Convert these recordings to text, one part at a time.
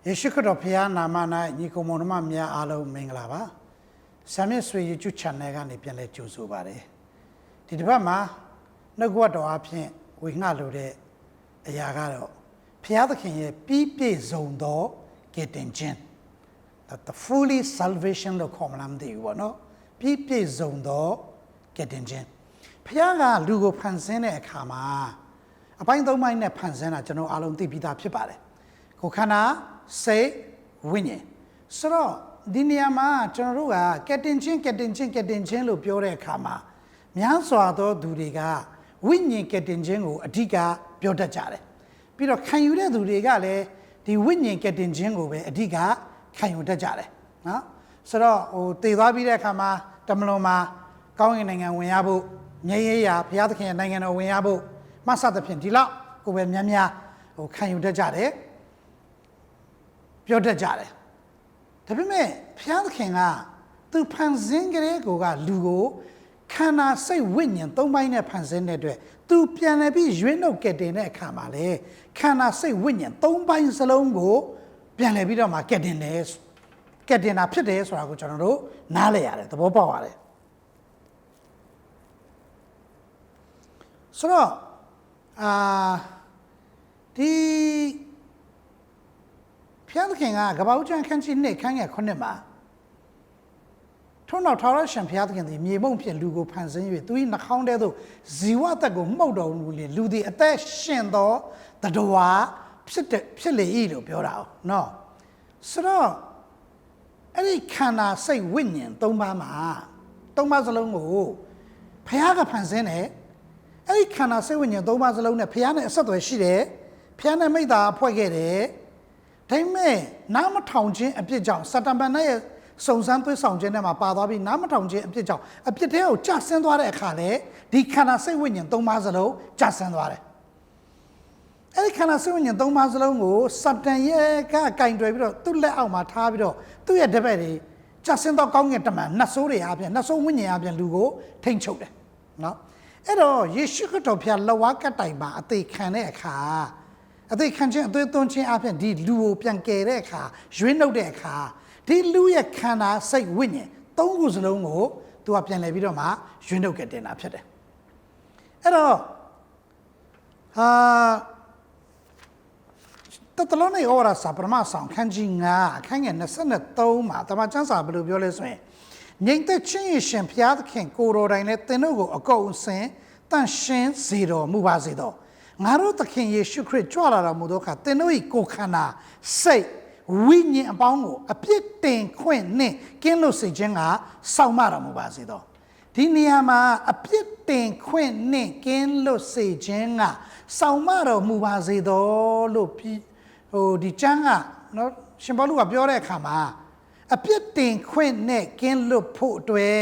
ယေရှုခရစ်တော်ဖခင်နာမ၌ညီကိုမောင်နှမများအားလုံးမင်္ဂလာပါဆာမစ်ဆွေ YouTube Channel ကနေပြန်လဲကြိုဆိုပါတယ်ဒီတစ်ပတ်မှာနှုတ်ကပတ်တော်အဖြစ်ဝေငှလိုတဲ့အရာကတော့ဖခင်သခင်ရဲ့ပြီးပြည့်စုံသောကယ်တင်ခြင်း the fully salvation လို့ခေါ်မလားမသိဘူးပေါ့နော်ပြီးပြည့်စုံသောကယ်တင်ခြင်းဖခင်ကလူကိုဖန်ဆင်းတဲ့အခါမှာအပိုင်း၃ပိုင်းနဲ့ဖန်ဆင်းတာကျွန်တော်အားလုံးသိပြီးသားဖြစ်ပါတယ်ကိုယ်ခန္ဓာစိတ်ဝိညာဉ်ဆိုတော့ဒီနေရာမှာကျွန်တော်တို့ကကယ်တင်ခြင်းလို့ပြောတဲ့အခါမှာများစွာသောသူတွေကဝိညာဉ်ကယ်တင်ခြင်းကိုအဓိကပြောတတ်ကြတယ်ပြီးတော့ခံယူတဲ့သူတွေကလည်းဒီဝိညာဉ်ကယ်တင်ခြင်းကိုပဲအဓိကခံယူတတ်ကြတယ်နော်ဆိုတော့တည်သွားပြီးတဲ့အခါမှာတမလွန်မှာကောင်းကင်နိုင်ငံဝင်ရဖို့ငြိမ်းရေးရာဘုရားသခင်ရဲ့နိုင်ငံတော်ဝင်ရဖို့မှတ်စသဖြင့်ဒီလောက်ကိုပဲများများခံယူတတ်ကြတယ်ပြောတတ်ကြတယ်ဒါပေမဲ့ဘုရားသခင်ကသူဖန်ဆင်းကြတဲ့ကိုကလူကိုခန္ဓာစိတ်ဝိညာဉ်၃ပိုင်းနဲ့ဖန်ဆင်းတဲ့အတွက်သူပြန်လည်ပြီးရွေးနှုတ်ကယ်တင်တဲ့အခါမှာလေခန္ဓာစိတ်ဝိညာဉ်၃ပိုင်းစလုံးကိုပြန်လည်ပြီးတော့မှကယ်တင်တာဖြစ်တယ်ဆိုတာကိုကျွန်တော်တို့နားလည်ရတယ်သဘောပေါက်ရတယ်ဆိုတော့ဒီဖျားသခင်ကကပ္ပဦးကျမ်းခန်းကြီး2ခန်းငယ်9မှာထို့နောက်ထာဝရရှင်ဘုရားသခင်သည်မြေမုံဖြင့်လူကိုဖန်ဆင်း၍သူ၏နှာခေါင်းထဲသို့ဇီဝသက်ကိုမှုတ်တော်မူလေလူသည်အသက်ရှင်သောတတဝါဖြစ်လေ၏လို့ပြောတာ။နော်ဆိုတော့အဲ့ဒီခန္ဓာစိတ်ဝိညာဉ်၃ပါးမှာ၃ပါးစလုံးကိုဘုရားကဖန်ဆင်းတယ်အဲ့ဒီခန္ဓာစိတ်ဝိညာဉ်၃ပါးစလုံးနဲ့ဘုရားနဲ့အဆက်အသွယ်ရှိတယ်ဘုရားနဲ့မိတ္တာဖွဲ့ခဲ့တယ်ဒါပေမဲ့နားမထောင်ခြင်းအပြစ်ကြောင့်စတန်ပန်ရဲ့စုံစမ်းသွေးဆောင်ခြင်းနဲ့မှာပါသွားပြီးနားမထောင်ခြင်းအပြစ်ကြောင့်အပြစ်တဲကိုကျဆင်းသွားတဲ့အခါလေဒီခန္ဓာစိတ်ဝိညာဉ်၃ပါးစလုံးကျဆင်းသွားတယ်အဲ့ဒီခန္ဓာစိတ်ဝိညာဉ်၃ပါးစလုံးကိုစတန်ရဲ့ကကင်တွယ်ပြီးတော့သူ့လက်အောက်မှာထားပြီးတော့သူ့ရဲ့တပည့်တွေကျဆင်းသောကောင်းကင်တမန်နတ်ဆိုးတွေအပြင်နတ်ဆိုးဝိညာဉ်အပြင်လူကိုထိန်ချုပ်တယ်နော်အဲ့တော့ယေရှုခရစ်တော်ဖျားလက်ဝါးကတိုင်မှာအသေးခံတဲ့အခါအသေးခံခြင်းအသွေးသွန်းခြင်းအပြင်ဒီလူကိုပြန်ကယ်တဲ့အခါရွေးနှုတ်တဲ့အခါဒီလူရဲ့ခန္ဓာစိတ်ဝိညာဉ်၃ခုစလုံးကိုသူကပြန်လည်ပြီးတော့မှရွေးနှုတ်ကယ်တင်တာဖြစ်တယ်အဲ့တော့တတလုံးနဲ့ဩဝါဒစာပထမဆောင်ခန်းကြီး9အခန်းငယ်23မှာတမန်ကျမ်းစာဘယ်လိုပြောလဲဆိုရင်ငြိမ်သက်ခြင်းရှင်ဘုရားသခင်ကိုတော်တိုင်နဲ့သင်တို့ကိုအကုန်အစင်တန့်ရှင်းစေတော်မူပါစေတော်ငါတို့သခင်ယေရှုခရစ်ကြွလာတော်မူသောအခါသင်တို့၏ကိုယ်ခန္ဓာစိတ်ဝိညာဉ်အပေါင်းကိုအပြစ်တင်ခွင့်နှင့်ကင်းလွတ်စေခြင်းကစောင့်မတော်မူပါစေတော်ဒီနေရာမှာအပြစ်တင်ခွင့်နှင့်ကင်းလွတ်စေခြင်းကစောင့်မတော်မူပါစေတော်လို့ဒီကျမ်းကနော်ရှင်ပေါလုကပြောတဲ့အခါမှာအပြစ်တင်ခွင့်နဲ့ကင်းလွတ်ဖို့အတွက်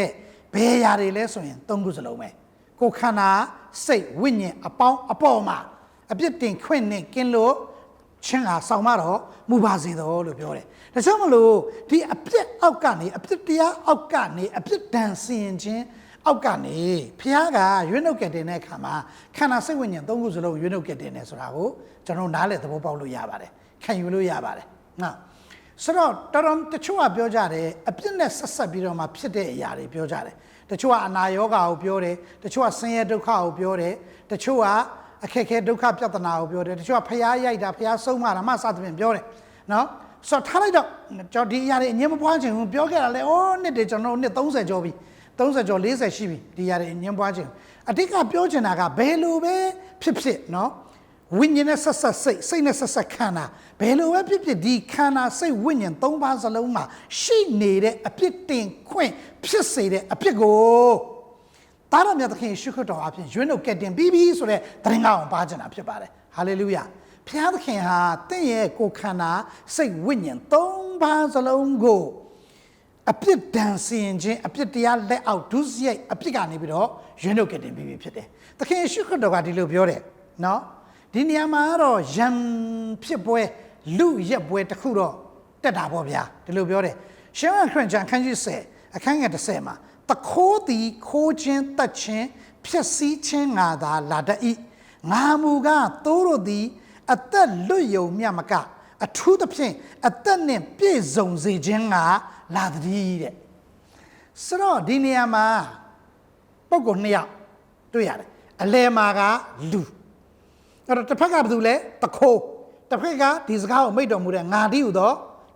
ဘယ်ရာတွေလဲဆိုရင်၃ခုစလုံးပဲကိုယ်ခန္ဓာစိတ်ဝိညာဉ်အပေါင်းအပေါ်မှာအပြစ်တင်ခွင့်နဲ့ကင်းလွတ်ခြင်းဟာဆောင်မတော့မူပါစေတော်လို့ပြောတယ်ဒါကြောင့်မလို့ဒီအပြစ်အောက်ကနေအပြစ်တရားအောက်ကနေအပြစ်ဒဏ်စီရင်ခြင်းအောက်ကနေဘုရားကရွေးနှုတ်ကယ်တင်တဲ့အခါမှာခန္ဓာစိတ်ဝိညာဉ်၃ခုစလုံးရွေးနှုတ်ကယ်တင်တယ်ဆိုတာကိုကျွန်တော်နားလည်သဘောပေါက်လို့ရပါတယ်ခံယူလို့ရပါတယ်နော်ဆိုတော့တော်တချို့ကပြောကြတယ်အပြစ်နဲ့ဆက်ဆက်ပြီးတော့မှဖြစ်တဲ့အရာတွေပြောကြတယ်တချို့ကအနာရောဂါကိုပြောတယ်တချို့ကဆင်းရဲဒုက္ခကိုပြောတယ်တချို့ကအခက်အခဲဒုက္ခပြဿနာကိုပြောတယ်တချို့ကဖျားရိုက်တာဖျားဆုံးမတာမှစသဖြင့်ပြောတယ်နော်ဆိုတော့ထားလိုက်တော့ကျွန်တော်ဒီအရာတွေအငြင်းမပွားခြင်းပြောခဲ့တာလေနှစ်တွေကျွန်တော်နှစ်30ကျော်ပြီ30ကျော်40ရှိပြီဒီအရာတွေအငြင်းပွားခြင်းအတိတ်ကပြောချင်တာကဘယ်လိုပဲဖြစ်နော်ဝိညာဉ်နဲ့ဆက်ဆက်စိတ်နဲ့ဆက်ဆက်ခန္ဓာဘယ်လိုပဲဖြစ်ဒီခန္ဓာစိတ်ဝိညာဉ်၃ပါးစလုံးမှာရှိနေတဲ့အပြစ်တင်ခွင့်ဖြစ်စေတဲ့အပြစ်ကိုတာရမြတ်သခင်ရှုခတ်တော်အဖြစ်ရွေးနှုတ်ကယ်တင်ပြီးပြီဆိုတဲ့သတင်းကောင်းပါချင်တာဖြစ်ပါတယ်ဟာလေလုယာဘုရားသခင်ဟာတင့်ရဲ့ကိုယ်ခန္ဓာစိတ်ဝိညာဉ်၃ပါးစလုံးကိုအပြစ်ဒဏ်စီရင်ခြင်းအပြစ်တရားလက်အောက်ဒုစရိုက်အပြစ်ကနေပြီးတော့ရွေးနှုတ်ကယ်တင်ပြီးပြီဖြစ်တယ်သခင်ရှုခတ်တော်ကဒီလိုပြောတယ်နော်ဒီနေရာမှာတော့ယံဖြစ်ပွဲလူရက်ပွဲတစ်ခုတော့တက်တာပေါ့ဗျာဒီလိုပြောတယ်ရှမ်းခရစ်ယာန်ခန်းကြီး10အခန်းငယ်10မှာတခိုးသည်ခိုးခြင်းတတ်ခြင်းဖြစ်စည်းခြင်းငါသာလာတတ်၏ငါမူကားသိုးတို့သည်အသက်လွတ်ယုံမြတ်မက အထူးသဖြင့်အသက်နဲ့ပြည့်စုံစေခြင်းကလာတည်းတဲ့ဆိုတော့ဒီနေရာမှာပုဂ္ဂိုလ်2ယောက်တွေ့ရတယ်အလယ်မှာကလူအဲ့တော့တစ်ဖက်ကဘာလို့လဲတခိုးတစ်ဖက်ကဒီစကားကိုမိတ်တော်မူတဲ့ငါတည်းဟူသော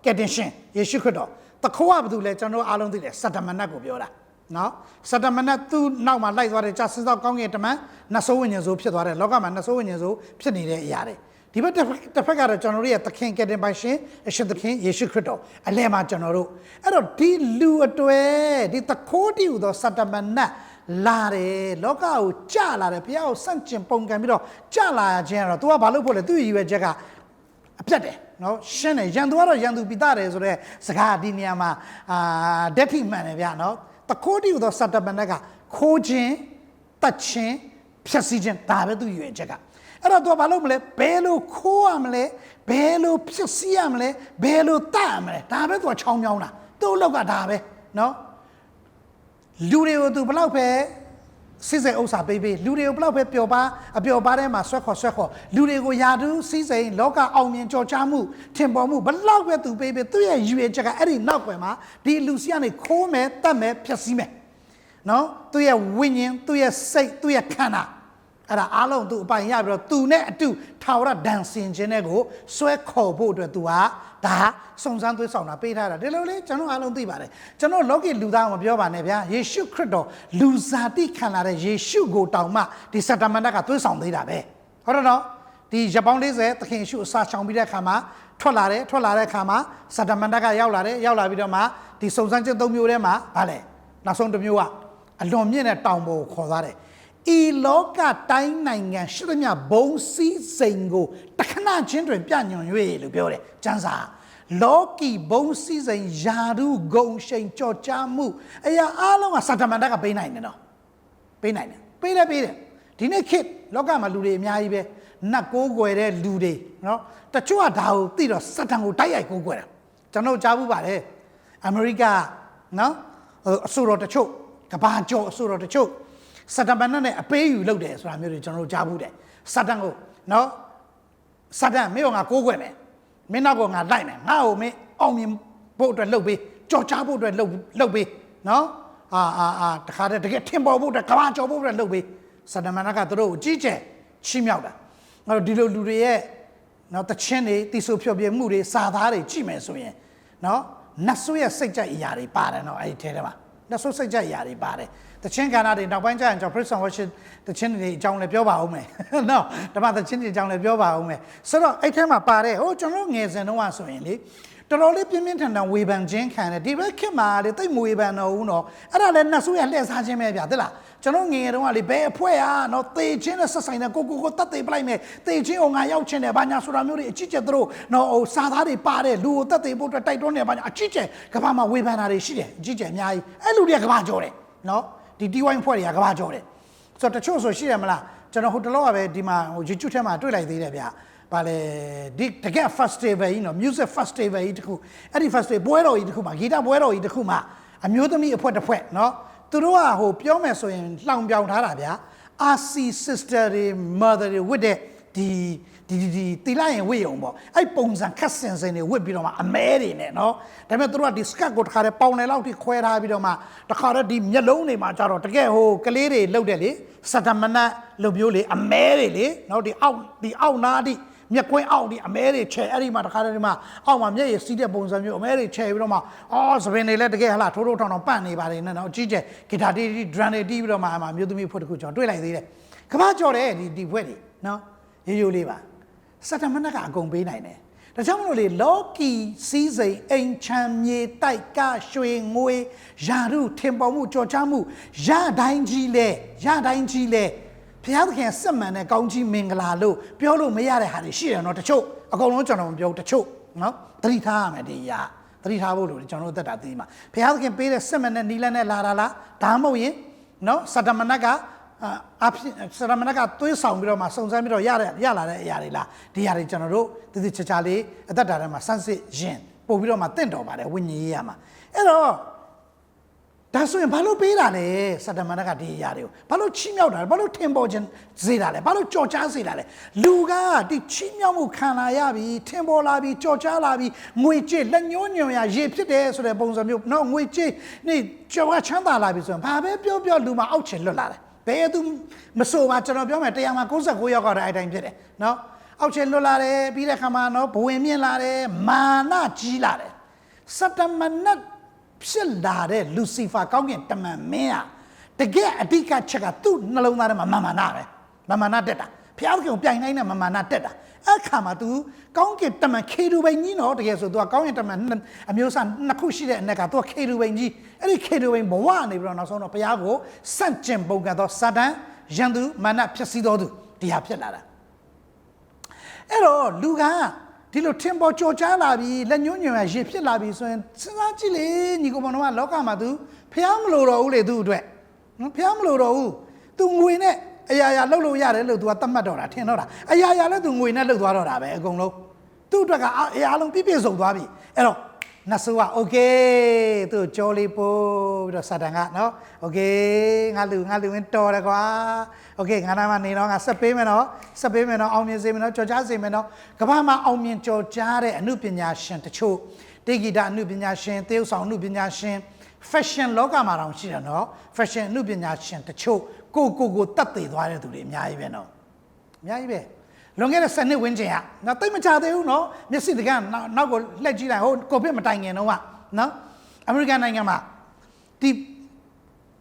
ကယ်တင်ရှင်ယေရှုခရစ်တော်တခိုးကဘာလို့လဲကျွန်တော်အားလုံးသိတယ်စတမနတ်ကိုပြောတာနော်စတမနတ်သူ့နောက်မှာလိုက်သွားတဲ့ကြာစင်းသောကောင်းကင်တမန်နတ်ဆိုးဝိညာဉ်ဆိုးဖြစ်သွားတယ်လောကမှာနတ်ဆိုးဝိညာဉ်ဆိုးဖြစ်နေတဲ့အရာတွေဒီဘက်တစ်ဖက်ကတော့ကျွန်တော်တို့ရဲ့သခင်ကယ်တင်ပိုင်ရှင်အရှင်သခင်ယေရှုခရစ်တော်အလယ်မှာကျွန်တော်တို့အဲ့တော့ဒီလူအတွေ့ဒီတခိုးတည်းဟူသောစတမနတ်လာတယ်လောကကိုကြာလာတယ်ဘုရားကိုစန့်ကျင်ပုန်ကန်ပြီးတော့ကြာလာခြင်းကတော့ तू ကဘာလို့ဖို့လဲသူ့ရည်ရွယ်ချက်ကအပြတ်တယ်နော်ရှင်းတယ်ရန်သူကတော့ရန်သူပိတတယ်ဆိုတော့စကားဒီနေရာမှာဓာတ်ထိမှန်တယ်ဗျာနော်တခိုးတည်းဟူသောစတမနတ်ကခိုးခြင်းတတ်ခြင်းဖြတ်စည်းခြင်းဒါပဲသူ့ရည်ရွယ်ချက်ကအဲ့တော့ तू ဘာလို့မလဲဘယ်လိုခိုးရမလဲဘယ်လိုဖြည့်ဆည်းရမလဲဘယ်လိုတတ်ရမလဲဒါပဲ तू ချောင်းမြောင်းတာသူ့အလောက်ကဒါပဲနော်လူတွေကို तू ဘလောက်ပဲစိစိမ်ဥစ္စာပေးပေးလူတွေကိုဘလောက်ပဲပျော်ပါအပျော်ပါထဲမှာဆွဲခေါ်လူတွေကိုယာတူးစိစိမ်လောကအောင်မြင်ကြော်ကြားမှုထင်ပေါ်မှုဘလောက်ပဲ तू ပေးပေးသူ့ရဲ့ရည်ရွယ်ချက်ကအဲ့ဒီနောက်ွယ်မှာဒီလူစီကနေခိုးမယ်တတ်မယ်ဖြည့်ဆည်းမယ်နော်သူ့ရဲ့ဝိညာဉ်သူ့ရဲ့စိတ်သူ့ရဲ့ခန္ဓာအဲ့ဒါအားလုံးသူအပိုင်ရပြီးတော့သူနဲ့အတူထာဝရဒဏ်စင်ခြင်းတွေကိုဆွဲခေါ်ဖို့အတွက် तू ဟာဒါစုံစမ်းသွေးဆောင်တာပေးထားတာဒီလိုလေကျွန်တော်အားလုံးသိပါတယ်ကျွန်တော်လောကီလူသားမပြောပါနဲ့ဗျာယေရှုခရစ်တော်လူစားတိခံလာတဲ့ယေရှုကိုတောင်မှဒီစတမန်တကသွေးဆောင်သေးတာပဲဟုတ်တော့ဒီရပောင်း40သခင်ယေရှုအစာချောင်ပြီးတဲ့အခါမှာထွက်လာတဲ့အခါမှာစတမန်တကရောက်လာပြီးတော့မှဒီစုံစမ်းခြင်း3မျိုးထဲမှာဗာလဲနောက်ဆုံးတစ်မျိုးကအလွန်မြင့်တဲ့တောင်ပေါ်ကိုခေါ်သွားတယ်ဤလောကတိုင်းနိုင်ငံရှိသမျှဘုံစည်းစိမ်ကိုတခဏချင်းတွင်ပြညွန်၍လို့ပြောတယ်ကျမ်းစာလောကီဘုံစည်းစိမ်ယာရုဂုံရှိန်ကြော်ကြားမှုအရာအားလုံးကစတမန်တကပေးနိုင်တယ်နော်ပေးနိုင်တယ်ပေးတယ်ဒီနေ့ခေတ်လောကမှာလူတွေအများကြီးပဲနတ်ကိုးကွယ်တဲ့လူတွေနော်တချို့ကဒါကိုသိတော့စတန်ကိုတိုက်ရိုက်ကိုးကွယ်တာကျွန်တော်ကြားဘူးပါတယ်အမေရိကနော်အဆိုတော်တချို့ကဘာကျော်အဆိုတော်တချို့စတမန်နဲ့အပေးယူလုပ်တယ်ဆိုတာမျိုးတွေကျွန်တော်တို့ကြားဘူးတယ်စတန်ကိုနော်စတန်မင်းကငါကိုးကွယ်မယ်မင်းနောက်ကငါလိုက်မယ်ငါ့ကိုမင်းအောင်မြင်ဖို့အတွက်လုပ်ပေးကြော်ချဖို့အတွက်လုပ်ပေးနော်တခါတည်းတကယ်ထင်ပေါ်ဖို့အတွက်ကဘာကြော်ဖို့အတွက်လုပ်ပေးစတမန်ကသူတို့ကိုကြီးကျယ်ချီးမြှောက်တာငါတို့ဒီလိုလူတွေရဲ့နော်တချင်းတွေတီဆိုဖြောပြမှုတွေစာသားတွေကြည့်မယ်ဆိုရင်နော်နတ်ဆိုးရဲ့စိတ်ကြိုက်အရာတွေပါတယ်နော်အဲ့ဒီထဲမှာနတ်ဆိုးစိတ်ကြိုက်အရာတွေပါတယ်တချင်းကဏ္ဍတွေနောက်ပိုင်းကျရင်ကျွန်တော် Praise and Worship တချင်းတွေအကြောင်းလည်းပြောပါဦးမယ်နော်ဓမ္မတချင်းတွေအကြောင်းလည်းပြောပါဦးမယ်ဆိုတော့အဲ့ထဲမှာပါတယ်ဟိုကျွန်တော်ငယ်စဉ်တုန်းကဆိုရင်လေတော်တော်လေးပြင်းပြင်းထန်ထန်ဝေဖန်ခြင်းခံတယ်ဒီဘက်ခေတ်မှာလေတိတ်မဝေဖန်တော့ဘူးနော်အဲ့ဒါလည်းနတ်ဆိုးရလှည့်စားခြင်းပဲဗျာသိလားကျွန်တော်ငယ်တုန်းကလေဘယ်အဖွဲအားနော်သေခြင်းနဲ့ဆက်ဆိုင်တဲ့ကိုတတ်သေးပလိုက်မယ်သေခြင်းကိုငါရောက်ခြင်းနဲ့ဘာညာဆိုတာမျိုးတွေအကြည့်ကျက်တို့နော်ဟိုစာသားတွေပါတယ်လူကိုတတ်သေးဖို့အတွက်တိုက်တွန်းနေဘာညာအကြည့်ကျက်ကဘာမှာဝေဖန်တာတွေရှိတယ်အကြည့်ကျက်အများကြီးအဲ့လူတွေကဘာကြောတယ်နော်ဒီတီဝိုင်းဖွဲ့တွေကကဘာကြောတယ်ဆိုတော့တချို့ဆိုရှိတယ်မလားကျွန်တော်ဟိုတလောကပဲဒီမှာဟို YouTube ထဲမှာတွေ့လိုက်သေးတယ်ဗျာဗာလေဒီတကယ် festival ကြီးနော် music festival ကြီးတခုအဲ့ဒီ festival ပွဲတော်ကြီးတခုမှာဂီတပွဲတော်ကြီးတခုမှာအမျိုးသမီးအဖွဲ့တစ်ဖွဲ့နော်သူတို့ကဟိုပြောမယ်ဆိုရင်လှောင်ပြောင်ထားတာဗျာ RC sister တွေ mother တွေဝတ်တဲ့ဒီတီလိုက်ရင်ဝတ်ရုံပေါ့အဲ့ပုံစံခက်စင်တွေဝတ်ပြီးတော့မှအမဲတွေနဲ့နော်ဒါပေမဲ့သူတို့ကဒီ skirt ကိုတစ်ခါတည်းပေါင်နယ်လောက်ထိခွဲထားပြီးတော့မှတစ်ခါတည်းဒီမျက်လုံးတွေမှာကျတော့တကယ်ဟိုကလေးတွေလှုပ်တယ်လေစတမနတ်လိုမျိုးလေအမဲတွေလေနော်ဒီအောက်နားဒီမျက်ကွင်းအောက်ဒီအမဲတွေချဲအဲ့ဒီမှာတစ်ခါတည်းဒီမှာအောက်မှာမျက်ရည်စီးတဲ့ပုံစံမျိုးအမဲတွေချဲပြီးတော့မှစပင်တွေလည်းတကယ်ဟလာထိုးထောင်ပတ်နေပါတယ်နော်ကြီးကျယ်ဂီတာတီးဒရမ်တွေတီးပြီးတော့မှအမှမျိုးသမီးဖွဲ့တစ်ခုကျွန်တော်တွေ့လိုက်သေးတယ်ကမ္ဘာကျော်တယ်ဒီဖွဲ့တွေနော်ရိုးလေးပါစတမန်ကအကုန်ပေးနိုင်တယ်ဒါကြောင့်မလို့လေလောကီစီးစိမ်အိမ်ချမ်းမြေတိုက်ကရွှေငွေယာရုထင်ပေါ်မှုကြော်ချမှုရတိုင်းကြီးလေဘုရားသခင်စစ်မှန်တဲ့ကောင်းကြီးမင်္ဂလာလို့ပြောလို့မရတဲ့ဟာတွေရှိတယ်နော်တချို့အကုန်လုံးကျွန်တော်မပြောတချို့နော်သတိထားရမယ်ဒီရာသတိထားဖို့လို့ကျွန်တော်တို့သက်တာသိမှာဘုရားသခင်ပေးတဲ့စစ်မှန်တဲ့နီလန်းနဲ့လာတာလားဒါမှမဟုတ်ရင်နော်စတမန်ကစရမဏကသွေးဆောင်ပြီးတော့မှစုံစမ်းပြီးတော့ရလာတဲ့အရာတွေလားဒီအရာတွေကျွန်တော်တို့တည်ချာလေးအသက်တာထဲမှာစမ်းစစ်ရင်ပို့ပြီးတော့မှတင့်တော်ပါတယ်ဝိညာဉ်ရေးရမှာအဲ့တော့တ ဒါဆိုရင်ဘာလို့ပေးတာလဲစတမန်ကဒီအရာတွေကိုဘာလို့ချီးမြှောက်တာလဲဘာလို့ထင်ပေါ်ခြင်းစေတာလဲဘာလို့ကြော်ကြားစေတာလဲလူကဒီချီးမြှောက်မှုခံလာရပြီထင်ပေါ်လာပြီကြော်ကြားလာပြီငွေကြေးလက်ညှိုးညွန်ရရေဖြစ်တယ်ဆိုတဲ့ပုံစံမျိုးနော်ငွေကြေးနေကြော်ချမ်းသာလာပြီဆိုရင်ဘာပဲပြောလူမှာအောက်ချင်လွတ်လာတယ်ဘယ်သူမဆိုပါကျွန်တော်ပြောမယ်100မှာ96ယောက်ကတော့အဲ့တိုင်းဖြစ်တယ်နော်အောက်ချင်လွတ်လာတယ်ပြီးတဲ့ခါမှာနော်ဘဝင်မြင့်လာတယ်မာနကြီးလာတယ်စတမန်ဖြစ်လာတဲ့လူစီဖာကောင်းကင်တမန်မင်းတကယ်အဓိကချက်ကသူ့နှလုံးသားထဲမှာမာနပဲမာနတက်တာဖျားခင်ကိုပြိုင်နိုင်တဲ့မာနတက်တာအခါမှာ तू ကောင်းကင်တမန်ခေရူဘိန်ကြီးနော်တကယ်ဆို तू ကောင်းကင်တမန်အမျိုးအစားနှစ်ခုရှိတဲ့အနက်က तू ခေရူဘိန်ကြီးအဲ့ဒီခေရူဘိန်ဘဝနေပြီးတော့နောက်ဆုံးတော့ဘုရားကိုစန့်ကျင်ပုန်ကန်သောစာတန်ရန်သူမာနဖြစ်စည်းတော်သူဒီဟာဖြစ်လာတာအဲ့တော့လူကဒီလိုထင်ပေါ်ကြော်ကြားလာပြီးလက်ညှိုးညွှန်ရရေဖြစ်လာပြီးဆိုရင်စဉ်းစားကြည့်လေညီကောင်တို့ကလောကမှာ तू ဖျားမလို့တော့ဘူးလေသူ့အတွက်နော်ဖျားမလို့တော့ဘူး तू ငွေနဲ့အရာရာလှုပ်လို့ရတယ်လို့ तू ကသတ်မှတ်တော့တာထင်တော့တာအရာရာလည်း तू ငွေနဲ့လှုပ်သွားတော့တာပဲအကုန်လုံးသူ့အတွက်ကအရာလုံးပြည့်စုံသွားပြီအဲ့တော့နတ်ဆိုးကโอเคသူ့ကြောလေးပို့ပြီးတော့စာတန်ကနော်โอเคငါလူဝင်တော်တယ်ကွာโอเคငါနာမနေတော့ငါဆက်ပေးမယ်နော်အောင်မြင်စေမယ်နော်ကြော်ကြားစေမယ်နော်ကမ္ဘာမှာအောင်မြင်ကြော်ကြားတဲ့အမှုပညာရှင်တချို့တေဂီတာအမှုပညာရှင်သေုပ်ဆောင်အမှုပညာရှင် fashion လောကမှာတောင်ရှိတယ်နော် fashion အမှုပညာရှင်တချို့ကိုတတ်သိသွားတဲ့သူတွေအများကြီးပဲနော်အများကြီးပဲလွန်ခဲ့တဲ့10နှစ်ဝန်းကျင်ကငါသိမချသေးဘူးနော်မျက်စိတကနောက်ကိုလှည့်ကြည့်လိုက်ဟိုကိုဗစ်မတိုင်ခင်တော့ကနော်အမေရိကန်နိုင်ငံမှာဒီ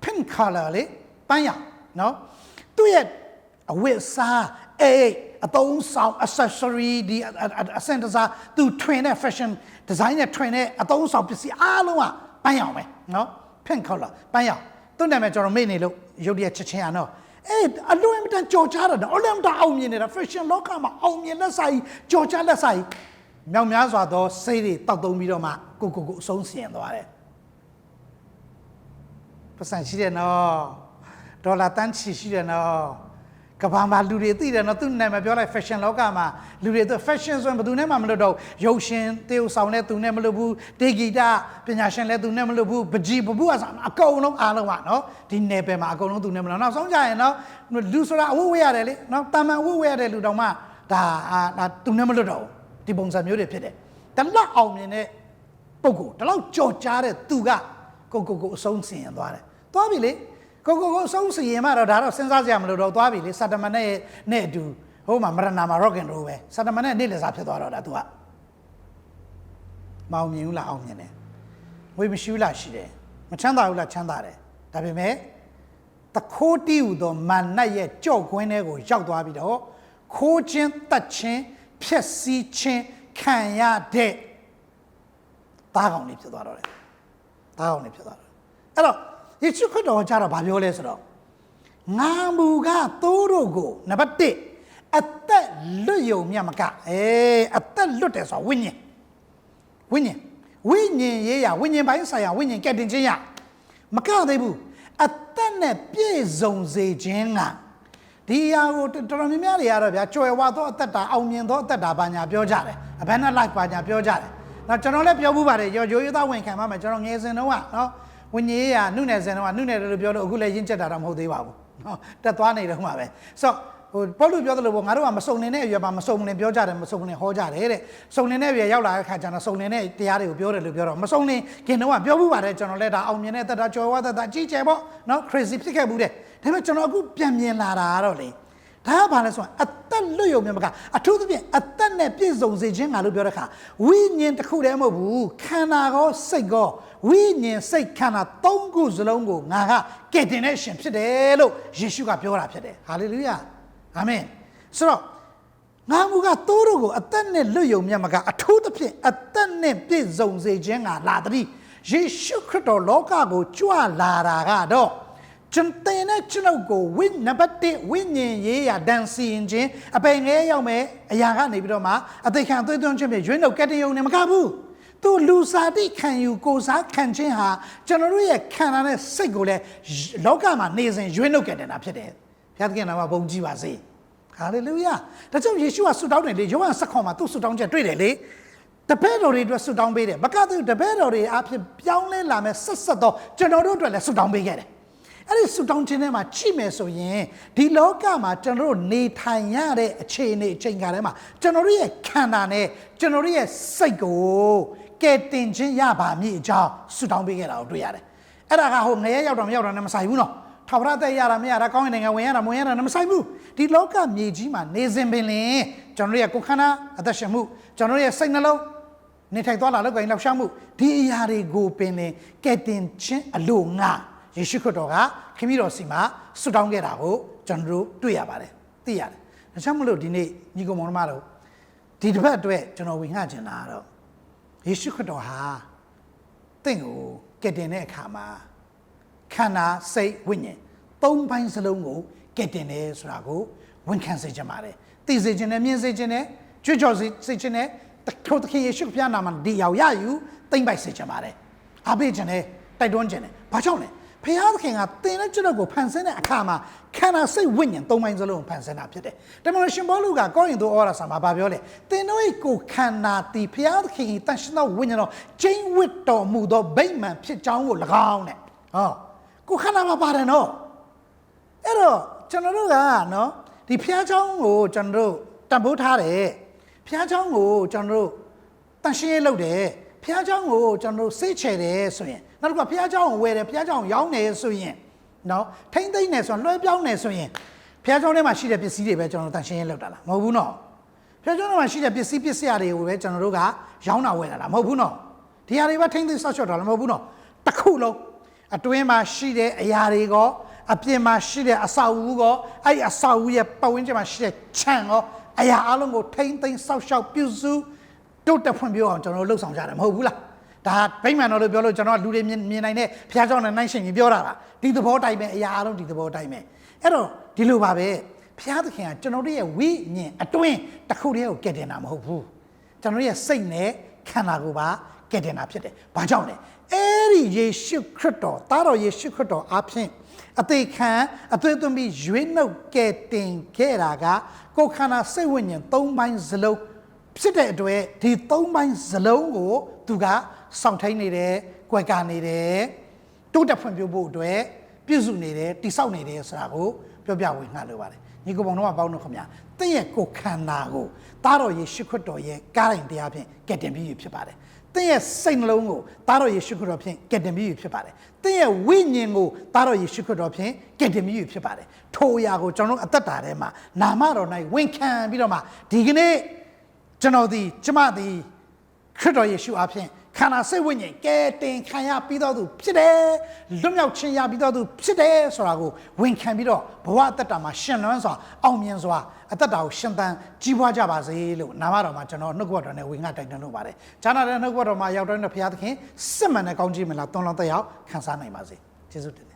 pink color လေပန်းရောင်နော်သူ့ရဲ့အဝတ်အစားအသုံးဆောင် accessory ဒီအစင်တစားသူထွင်တဲ့ fashion design နဲ့ထွင်တဲ့အသုံးဆောင်ပစ္စည်းအားလုံးကပန်းရောင်ပဲနော် pink color ပန်းရောင်သူ့နာမည်ကျွန်တော်မေ့နေလို့ရုပ်ရချက်ချင်းอ่ะနော်အလွန်အမတန်ကြော်ကြားတာအလွန်အမတန်အောင်မြင်နေတာ fashion လောကမှာအောင်မြင်လက်စာကြီးကြော်ကြားလက်စာကြီးမြောက်များစွာသောစိတ်တွေတောက်သုံးပြီးတော့မှကိုအဆုံးစီရင်သွားတယ်ပတ်စံရှိတယ်နော်ဒေါ်လာတန်းချီရှိတယ်နော်ကဘာမှာလူတွေသိတယ်နော်သူနာမည်ပြောလိုက် fashion လောကမှာလူတွေသူ fashion ဆိုရင်ဘယ်သူနဲ့မှမလွတ်တော့ရုပ်ရှင်တေးဆောင်လည်းသူနဲ့မလွတ်ဘူးတေဂီတာပညာရှင်လည်းသူနဲ့မလွတ်ဘူးပကြီးပပုအစားအကုန်လုံးအားလုံးကနော်ဒီနယ်ပယ်မှာအကုန်လုံးသူနဲ့မလွတ်နောက်ဆုံးကြရင်နော်လူဆိုတာအဝတ်ဝတ်ရတယ်လေနော်တာမန်အဝတ်ဝတ်ရတဲ့လူတောင်မှဒါသူနဲ့မလွတ်တော့ဘူးဒီပုံစံမျိုးတွေဖြစ်တယ်တလောက်အောင်မြင်တဲ့ပုဂ္ဂိုလ်တလောက်ကြော်ကြားတဲ့သူကကိုအဆုံးစီရင်သွားတယ်သွားပြီလေကိုအဆုံးစီရင်မှတော့ဒါတော့စဉ်းစားစရာမလိုတော့သွားပြီလေစတမန်နဲ့အတူဟိုမှာမရနာမှာ rock and roll ပဲစတမန်နဲ့နေ့လည်စာဖြစ်သွားတော့တာ तू ကမအောင်မြင်ဘူးလားအောင်မြင်တယ်ဝေမရှိဘူးလားရှိတယ်မချမ်းသာဘူးလားချမ်းသာတယ်ဒါပေမဲ့တခိုးတီးဟူသောမန်နတ်ရဲ့ကြော့ကွင်းထဲကိုရောက်သွားပြီးတော့ခိုးခြင်းတတ်ခြင်းဖျက်ဆီးခြင်းခံရတဲ့သားကောင်လေးဖြစ်သွားတော့တယ်သားကောင်လေးဖြစ်သွားတော့အဲ့တော့ယေရှုခရစ်တော်ကကြတော့ဗာပြောလဲဆိုတော့ငါမူကသိုးတို့ကိုနံပါတ်1အသက်လွတ်ယုံမြတ်မကအသက်လွတ်တယ်ဆိုတော့ဝိညာဉ်ရေးရဝိညာဉ်ပိုင်းဆိုင်ရာဝိညာဉ်ကဲ့တင်ခြင်းရမကသေးဘူးအသက်နဲ့ပြည့်စုံစေခြင်းကဒီအရာကိုတော်တော်များများတွေကတော့ဗျာကြွယ်ဝသောအသက်တာအောင်မြင်သောအသက်တာဘာညာပြောကြတယ် abundant life ဘာညာပြောကြတယ်နောက်ကျွန်တော်လည်းပြောဘူးပါတယ်ရိုးသားဝင်ခံပါမယ်ကျွန်တော်ငယ်စဉ်တုန်းကနော်ဝိညာဉ်ရေးရနှုတ်နယ်စဉ်တုန်းကနှုတ်နယ်လို့ပြောလို့အခုလည်းရင့်ကျက်တာတော့မဟုတ်သေးပါဘူးနော်တက်သွားနေတော့မှာပဲဆိုတော့ပေါလုပြောသလိုပေါ့ငါတို့ကမစုံနေတဲ့အရွယ်မှာမစုံနေပြောကြတယ်မစုံနေဟောကြတယ်တဲ့စုံနေတဲ့ရွယ်ရောက်လာတဲ့ခါကျတော့စုံနေတဲ့တရားတွေကိုပြောတယ်လို့ပြောတော့မစုံနေခင်တော့ကပြောဘူးပါတယ်ကျွန်တော်လည်းဒါအောင်မြင်တဲ့သက်တာကြော်ဝသက်တာကြီးကျယ်ပေါ့နော် crazy ဖြစ်ခဲ့ဘူးတဲ့ဒါပေမဲ့ကျွန်တော်အခုပြန်မြင်လာတာကတော့လေဒါကဘာလဲဆိုတော့အသက်လွတ်ယုံမြတ်မကအထူးသဖြင့်အသက်နဲ့ပြည့်စုံစေခြင်းငါလို့ပြောတဲ့အခါဝိညာဉ်တစ်ခုတည်းမဟုတ်ဘူးခန္ဓာကောစိတ်ကောဝိညာဉ်စိတ်ခန္ဓာသုံးခုစလုံးကိုငါကကယ်တင်တဲ့ရှင်ဖြစ်တယ်လို့ယေရှုကပြောတာဖြစ်တယ်ဟာလေလုယာအာမင်ဆိုတော့ငါမူကသိုးတို့ကိုအသက်နဲ့လွတ်ယုံမြတ်မကအထူးသဖြင့်အသက်နဲ့ပြည့်စုံစေခြင်းငါလာသည်ယေရှုခရစ်တော်လောကကိုကြွလာတာကတော့ကျွန်တဲ့နဲ့ကျွန်ုပ်ကိုနံပါတ်1ဝိညာဉ်ရေးရာဒဏ်စီရင်ခြင်းအပေငဲရောက်မယ်အရာကနေပြီးတော့မှအသိခံသွေးသွင်းခြင်းဖြင့်ရွေးနှုတ်ကတရုံနဲ့မကဘူးသူလူစားတိခံယူကိုစားခံခြင်းဟာကျွန်တော်တို့ရဲ့ခန္ဓာနဲ့စိတ်ကိုလည်းလောကမှာနေစဉ်ရွေးနှုတ်ကတင်တာဖြစ်တယ်ဘုရားသခင်နာမဘုန်းကြီးပါစေဟာလေလုယာဒါကြောင့်ယေရှုကဆုတောင်းတယ်လေယောဟန်7:မှာသူ့ဆုတောင်းချက်တွေ့တယ်လေ တပည့်တော်တွေအတွက်ဆုတောင်းပေးတယ်ဘကသူတပည့်တော်တွေအဖြစ်ပြောင်းလဲလာမဲ့ဆက်တော့ကျွန်တော်တို့အတွက်လည်းဆုတောင်းပေးခဲ့တယ်အဲ့ဒီဆုတောင်းခြင်းထဲမှာကြည့်မယ်ဆိုရင်ဒီလောကမှာကျွန်တော်တို့နေထိုင်ရတဲ့အခြေအနေအချိန်ကာလမှာကျွန်တော်တို့ရဲ့ခန္ဓာနဲ့ကျွန်တော်တို့ရဲ့စိတ်ကိုကယ်တင်ခြင်းရပါမည်အကြောင်းဆုတောင်းပေးခဲ့တာကိုတွေ့ရတယ်အဲ့ဒါကဟိုငရဲရောက်တော့မရောက်တော့နဲ့မဆိုင်ဘူးနော်ထာဝရသက်ရတာမရတာကောင်းကင်နိုင်ငံဝင်ရတာမဝင်ရတာနဲ့မဆိုင်ဘူးဒီလောကမြေကြီးမှာနေစဉ်ပင်လင်ကျွန်တော်တို့ရဲ့ကိုယ်ခန္ဓာအသက်ရှင်မှုကျွန်တော်တို့ရဲ့စိတ်နှလုံးနေထိုင်သွားလာလောက်ကိုင်းလောက်ရှားမှုဒီအရာတွေကိုပင်လင်ကယ်တင်ခြင်းအလို့ငါယေရှုခရစ်တော်ကခမည်းတော်စီမှာဆုတောင်းခဲ့တာကိုကျွန်တော်တို့တွေ့ရပါတယ်သိရတယ်ဒါကြောင့်မလို့ဒီနေ့ညီကောင်မောင်တို့ဒီတစ်ပတ်အတွက်ကျွန်တော်ဝင်ငှချင်တာတော့ယေရှုခရစ်တော်ဟာတင့်ကိုကယ်တင်တဲ့အခါမှာခန္ဓာစိတ်ဝိညာဉ်သုံးပိုင်းစလုံးကိုကယ်တင်တယ်ဆိုတာကိုဝန်ခံစေချင်ပါတယ်သိစေချင်တယ်မြင်စေချင်တယ်ကြွကြော်စေချင်တယ်ထိုသခင်ယေရှုဖျားနာမှာဒီရောက်ရယူသိမ့်ပိုက်စေချင်ပါတယ်အားပေးချင်တယ်တိုက်တွန်းချင်တယ်ဘာကြောင့်လဲဖျားသခင်ကသင်နဲ့ကျွန်တော်ကိုဖန်ဆင်းတဲ့အခါမှာခန္ဓာစိတ်ဝိညာဉ်သုံးပိုင်းစလုံးကိုဖန်ဆင်းတာဖြစ်တယ်ဒါမှမဟုတ်ရှင်ဘောလူကကောရိန္သုဩဝါဒစာမှာပြောလဲသင်တို့၏ကိုယ်ခန္ဓာတည်ဖျားသခင်၏တန်ရှင်းသောဝိညာဉ်တော်ကျင်းဝတ်တော်မူသောဗိမာန်ဖြစ်ကြောင်းကို၎င်းတဲ့ဟောကိုယ်ခန္ဓာမှာပါတယ်နော်အဲ့တော့ကျွန်တော်တို့ကနော်ဒီဖျားเจ้าကိုကျွန်တော်တို့တန်ဖိုးထားတယ်ဖျားเจ้าကိုကျွန်တော်တို့တန်ရှင်းရေးလုပ်တယ်ဖျားเจ้าကိုကျွန်တော်တို့စိတ်ချတယ်ဆိုရင်နောက်တစ်ခါဖျားเจ้าကိုဝယ်တယ်ဖျားเจ้าကိုရောင်းတယ်ဆိုရင်နော်ထိမ့်သိမ့်တယ်ဆိုရင်လွှဲပြောင်းတယ်ဆိုရင်ဖျားเจ้าထဲမှာရှိတဲ့ပစ္စည်းတွေပဲကျွန်တော်တို့တန်ရှင်းရေးလုပ်တာလားမဟုတ်ဘူးနော်ဖျားเจ้าထဲမှာရှိတဲ့ပစ္စည်းတွေကိုပဲကျွန်တော်တို့ကရောင်းတာဝယ်တာလားမဟုတ်ဘူးနော်ဒီဟာတွေပဲထိမ့်သိမ့်ဆော့ချော့တာလားမဟုတ်ဘူးနော်တစ်ခုလုံးအတွင်းမှာရှိတဲ့အရာတွေကအပြင်မှာရှိတဲ့အစာအုပ်ကောအဲ့ဒီအစာအုပ်ရဲ့ပတ်ဝန်းကျင်မှာရှိတဲ့ခြံကောအရာအလုံးကိုထိမ့်သိမ့်ဆောက်ရှောက်ပြုစုတိုးတက်ဖွံ့ဖြိုးအောင်ကျွန်တော်တို့လှုပ်ဆောင်ကြတယ်မဟုတ်ဘူးလားဒါဗိမာန်တော်လို့ပြောလို့ကျွန်တော်လူတွေမြင်နိုင်တဲ့ဖျားเจ้าနဲ့နိုင်ရှင်ကြီးပြောတာလားဒီသဘောတိုင်းပဲအရာအလုံးဒီသဘောတိုင်းပဲအဲ့တော့ဒီလိုပါပဲဖျားသခင်ကကျွန်တော်တို့ရဲ့ဝိညာဉ်အတွင်းတစ်ခုတည်းကိုကယ်တင်တာမဟုတ်ဘူးကျွန်တော်ရဲ့စိတ်နဲ့ခန္ဓာကိုယ်ပါကယ်တင်တာဖြစ်တယ်ဘာကြောင့်လဲအဲ့ဒီယေရှုခရစ်တော်သားတော်ယေရှုခရစ်တော်အားဖြင့်အသေးခံအသွေးသွင်းပြီးရွေးနှုတ်ကယ်တင်ခဲ့တာကကိုယ်ခန္ဓာစိတ်ဝိညာဉ်သုံးပိုင်းစလုံးဖြစ်တဲ့အတွက်ဒီသုံးပိုင်းစလုံးကိုသူကစောင့်ထိန်နေတယ်၊ကြွယ်ကာနေတယ်၊တိုးတက်ဖွံ့ဖြိုးဖို့အတွက်ပြုစုနေတယ်၊တိဆောက်နေတယ်ဆိုတာကိုပြောပြဝင်ငှလိုပါတယ်။ညီကောင်တို့ကပေါင်းလို့ခင်ဗျာ။တင့်ရဲ့ကိုယ်ခန္ဓာကိုသားတော်ယေရှုခရစ်တော်ရဲ့ကားတိုင်တရားဖြင့်ကယ်တင်ပြီးဖြစ်ပါတယ်။တင့်ရဲ့စိတ်နှလုံးကိုသားတော်ယေရှုခရစ်တော်ဖြင့်ကယ်တင်ပြီးဖြစ်ပါတယ်။တင့်ရဲ့ဝိညာဉ်ကိုသားတော်ယေရှုခရစ်တော်ဖြင့်ကယ်တင်ပြီးဖြစ်ပါတယ်။ထိုအရာကိုကျွန်တော်အသက်တာထဲမှာနာမတော်၌ဝန်ခံပြီးတော့မှဒီကနေ့ကျွန်တော်ဒီကျမဒီခရစ်တော်ယေရှုအားဖြင့်ခန္ဓာစိတ်ဝိညာဉ်ကယ်တင်ခံရပြီးတော့သူဖြစ်တယ်လွတ်မြောက်ခြင်းရပြီးတော့သူဖြစ်တယ်ဆိုတာကိုဝန်ခံပြီးတော့ဘဝအသက်တာမှာရှင်လွန်းစွာအောင်မြင်စွာအသက်တာကိုရှင်သန်ကြီးပွားကြပါစေလို့နာမတော်မှာကျွန်တော်နှုတ်ကပတ်တော်နဲ့ဝင်ငှတိုက်တွန်းလို့ပါတယ်။ဂျာနာတဲ့နှုတ်ကပတ်တော်မှာရောက်တဲ့ဘုရားသခင်စစ်မှန်တဲ့ကောင်းကြီးမလားသွန်လောင်းသက်ရောက်ခံစားနိုင်ပါစေ။ကျေးဇူးတင်